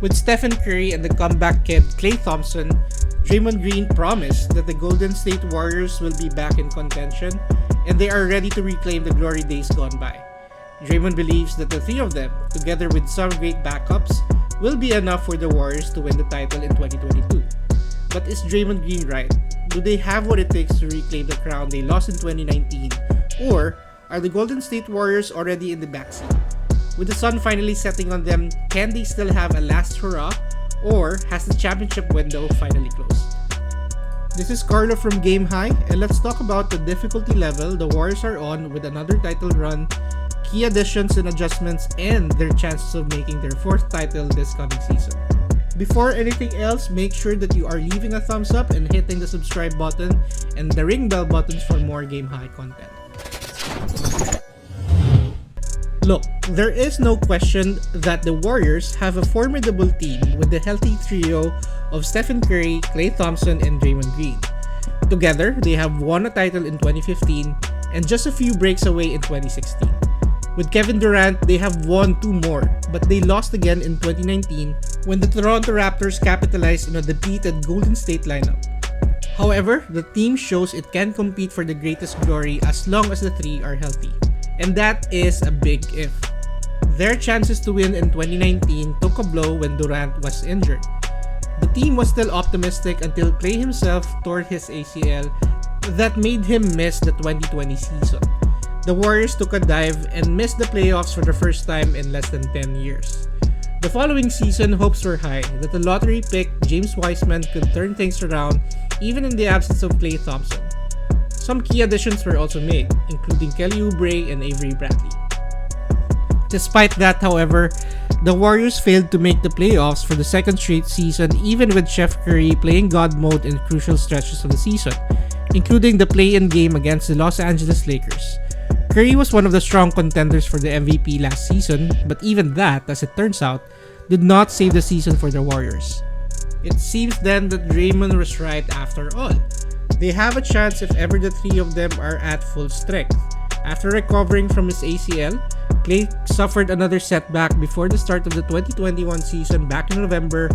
With Stephen Curry and the comeback kid Klay Thompson, Draymond Green promised that the Golden State Warriors will be back in contention and they are ready to reclaim the glory days gone by. Draymond believes that the three of them, together with some great backups, will be enough for the Warriors to win the title in 2022. But is Draymond Green right? Do they have what it takes to reclaim the crown they lost in 2019? Or are the Golden State Warriors already in the backseat? With the sun finally setting on them, can they still have a last hurrah? Or has the championship window finally closed? This is Carlo from Game High, and let's talk about the difficulty level the Warriors are on with another title run, key additions and adjustments, and their chances of making their fourth title this coming season. Before anything else, make sure that you are leaving a thumbs up and hitting the subscribe button and the ring bell buttons for more Game High content. Look, there is no question that the Warriors have a formidable team with the healthy trio of Stephen Curry, Klay Thompson, and Draymond Green. Together, they have won a title in 2015 and just a few breaks away in 2016. With Kevin Durant, they have won two more, but they lost again in 2019 when the Toronto Raptors capitalized on a depleted Golden State lineup. However, the team shows it can compete for the greatest glory as long as the three are healthy. And that is a big if. Their chances to win in 2019 took a blow when Durant was injured. The team was still optimistic until Klay himself tore his ACL that made him miss the 2020 season. The Warriors took a dive and missed the playoffs for the first time in less than 10 years. The following season, hopes were high that the lottery pick James Wiseman could turn things around even in the absence of Klay Thompson. Some key additions were also made, including Kelly Oubre and Avery Bradley. Despite that, however, the Warriors failed to make the playoffs for the second straight season even with Chef Curry playing God mode in crucial stretches of the season, including the play-in game against the Los Angeles Lakers. Curry was one of the strong contenders for the MVP last season, but even that, as it turns out, did not save the season for the Warriors. It seems then that Draymond was right after all. They have a chance if ever the three of them are at full strength. After recovering from his ACL, Klay suffered another setback before the start of the 2021 season back in November,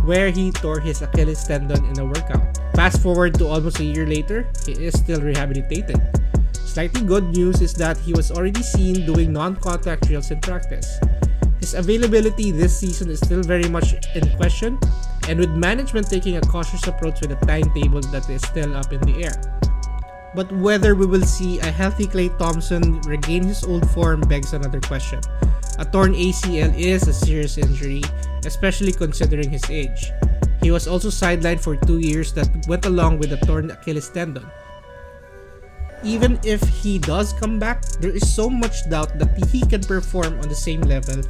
where he tore his Achilles tendon in a workout. Fast forward to almost a year later, he is still rehabilitated. Slightly good news is that he was already seen doing non-contact drills in practice. His availability this season is still very much in question, and with management taking a cautious approach with a timetable that is still up in the air. But whether we will see a healthy Klay Thompson regain his old form begs another question. A torn ACL is a serious injury, especially considering his age. He was also sidelined for 2 years that went along with a torn Achilles tendon. Even if he does come back, there is so much doubt that he can perform on the same level,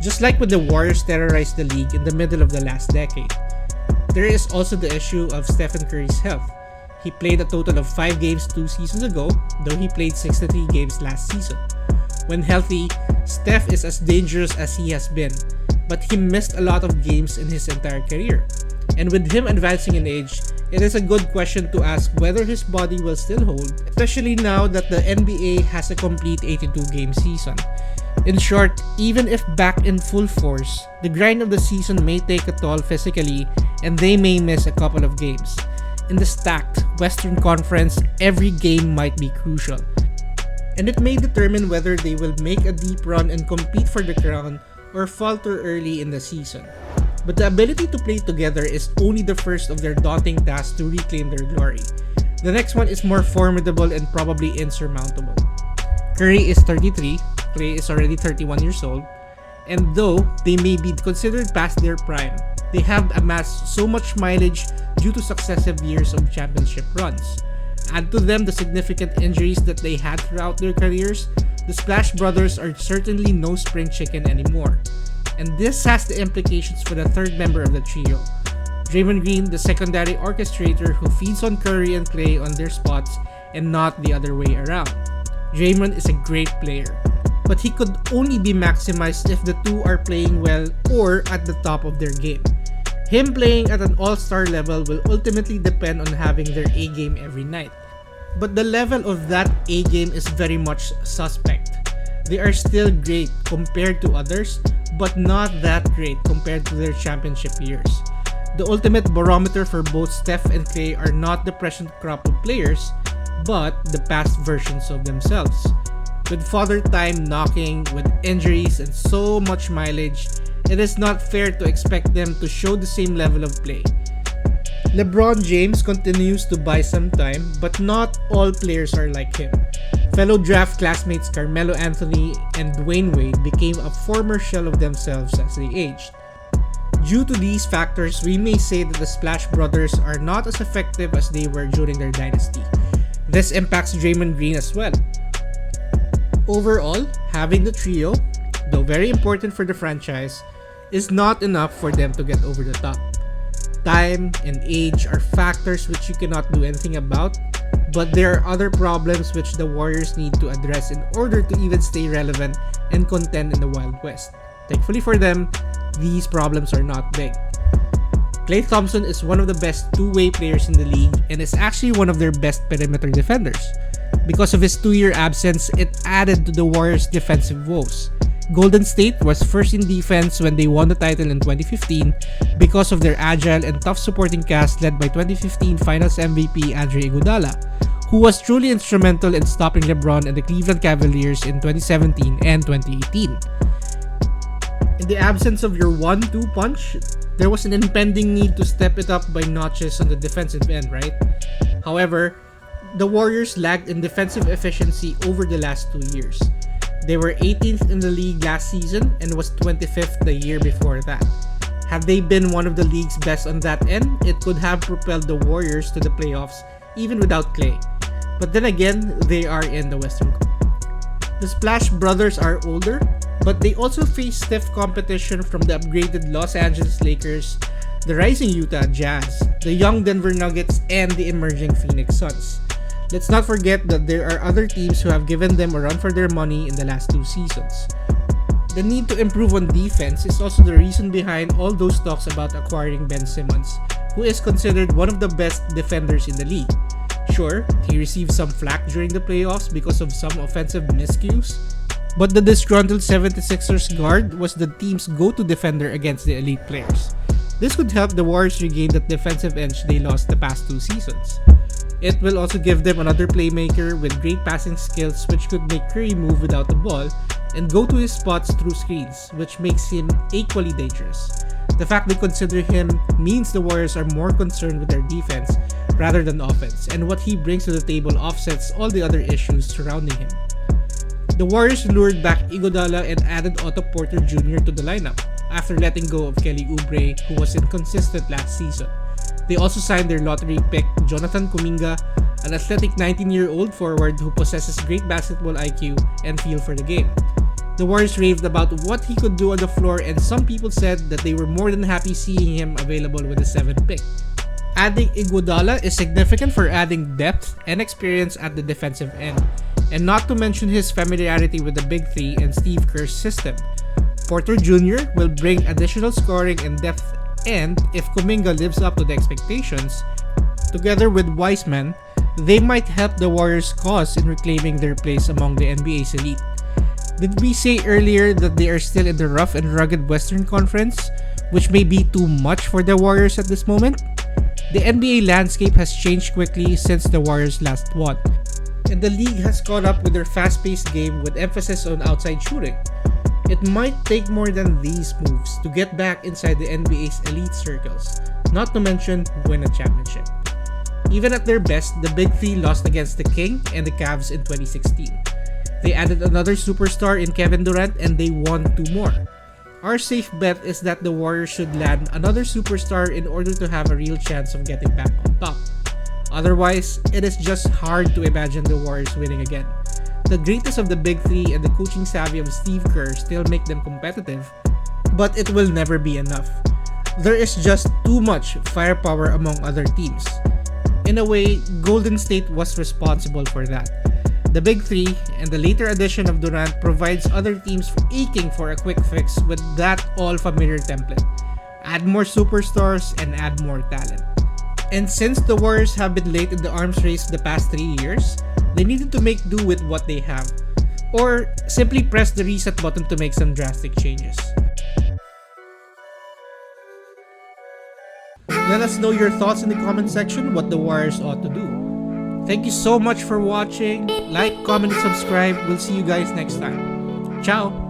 just like when the Warriors terrorized the league in the middle of the last decade. There is also the issue of Stephen Curry's health. He played a total of 5 games 2 seasons ago, though he played 63 games last season. When healthy, Steph is as dangerous as he has been, but he missed a lot of games in his entire career. And with him advancing in age, it is a good question to ask whether his body will still hold, especially now that the NBA has a complete 82-game season. In short, even if back in full force, the grind of the season may take a toll physically and they may miss a couple of games. In the stacked Western Conference, every game might be crucial, and it may determine whether they will make a deep run and compete for the crown or falter early in the season. But the ability to play together is only the first of their daunting tasks to reclaim their glory. The next one is more formidable and probably insurmountable. Curry is 33, Klay is already 31 years old, and though they may be considered past their prime, they have amassed so much mileage due to successive years of championship runs. Add to them the significant injuries that they had throughout their careers, the Splash Brothers are certainly no spring chicken anymore. And this has the implications for the third member of the trio, Draymond Green, the secondary orchestrator who feeds on Curry and Klay on their spots and not the other way around. Draymond is a great player, but he could only be maximized if the two are playing well or at the top of their game. Him playing at an all-star level will ultimately depend on having their A-game every night. But the level of that A-game is very much suspect. They are still great compared to others, but not that great compared to their championship years. The ultimate barometer for both Steph and Klay are not the present crop of players, but the past versions of themselves. With father time knocking, with injuries and so much mileage, it is not fair to expect them to show the same level of play. LeBron James continues to buy some time, but not all players are like him. Fellow draft classmates Carmelo Anthony and Dwayne Wade became a former shell of themselves as they aged. Due to these factors, we may say that the Splash Brothers are not as effective as they were during their dynasty. This impacts Draymond Green as well. Overall, having the trio, though very important for the franchise, is not enough for them to get over the top. Time and age are factors which you cannot do anything about, but there are other problems which the Warriors need to address in order to even stay relevant and contend in the Wild West. Thankfully for them, these problems are not big. Klay Thompson is one of the best two-way players in the league and is actually one of their best perimeter defenders. Because of his 2-year absence, it added to the Warriors' defensive woes. Golden State was first in defense when they won the title in 2015 because of their agile and tough supporting cast led by 2015 Finals MVP Andre Iguodala, who was truly instrumental in stopping LeBron and the Cleveland Cavaliers in 2017 and 2018. In the absence of your 1-2 punch, there was an impending need to step it up by notches on the defensive end, right? However, the Warriors lagged in defensive efficiency over the last 2 years. They were 18th in the league last season and was 25th the year before that. Had they been one of the league's best on that end, it could have propelled the Warriors to the playoffs even without Klay. But then again, they are in the Western Conference. The Splash Brothers are older, but they also face stiff competition from the upgraded Los Angeles Lakers, the rising Utah Jazz, the young Denver Nuggets, and the emerging Phoenix Suns. Let's not forget that there are other teams who have given them a run for their money in the last 2 seasons. The need to improve on defense is also the reason behind all those talks about acquiring Ben Simmons, who is considered one of the best defenders in the league. Sure, he received some flack during the playoffs because of some offensive miscues, but the disgruntled 76ers guard was the team's go-to defender against the elite players. This could help the Warriors regain that defensive edge they lost the past 2 seasons. It will also give them another playmaker with great passing skills which could make Curry move without the ball and go to his spots through screens, which makes him equally dangerous. The fact they consider him means the Warriors are more concerned with their defense rather than offense, and what he brings to the table offsets all the other issues surrounding him. The Warriors lured back Iguodala and added Otto Porter Jr. to the lineup after letting go of Kelly Oubre, who was inconsistent last season. They also signed their lottery pick Jonathan Kuminga, an athletic 19-year-old forward who possesses great basketball IQ and feel for the game. The Warriors raved about what he could do on the floor, and some people said that they were more than happy seeing him available with the 7th pick. Adding Iguodala is significant for adding depth and experience at the defensive end, and not to mention his familiarity with the Big Three and Steve Kerr's system. Porter Jr. will bring additional scoring and depth, and if Kuminga lives up to the expectations, together with Wiseman, they might help the Warriors' cause in reclaiming their place among the NBA's elite. Did we say earlier that they are still in the rough and rugged Western Conference, which may be too much for the Warriors at this moment? The NBA landscape has changed quickly since the Warriors last won, and the league has caught up with their fast-paced game with emphasis on outside shooting. It might take more than these moves to get back inside the NBA's elite circles, not to mention win a championship. Even at their best, the Big Three lost against the King and the Cavs in 2016. They added another superstar in Kevin Durant and they won 2 more. Our safe bet is that the Warriors should land another superstar in order to have a real chance of getting back on top. Otherwise, it is just hard to imagine the Warriors winning again. The greatness of the Big Three and the coaching savvy of Steve Kerr still make them competitive, but it will never be enough. There is just too much firepower among other teams. In a way, Golden State was responsible for that. The Big Three and the later addition of Durant provides other teams aching for a quick fix with that all-familiar template. Add more superstars and add more talent. And since the Warriors have been late in the arms race the past 3 years, they needed to make do with what they have, or simply press the reset button to make some drastic changes. Let us know your thoughts in the comment section what the Warriors ought to do. Thank you so much for watching. Like, comment, and subscribe. We'll see you guys next time. Ciao!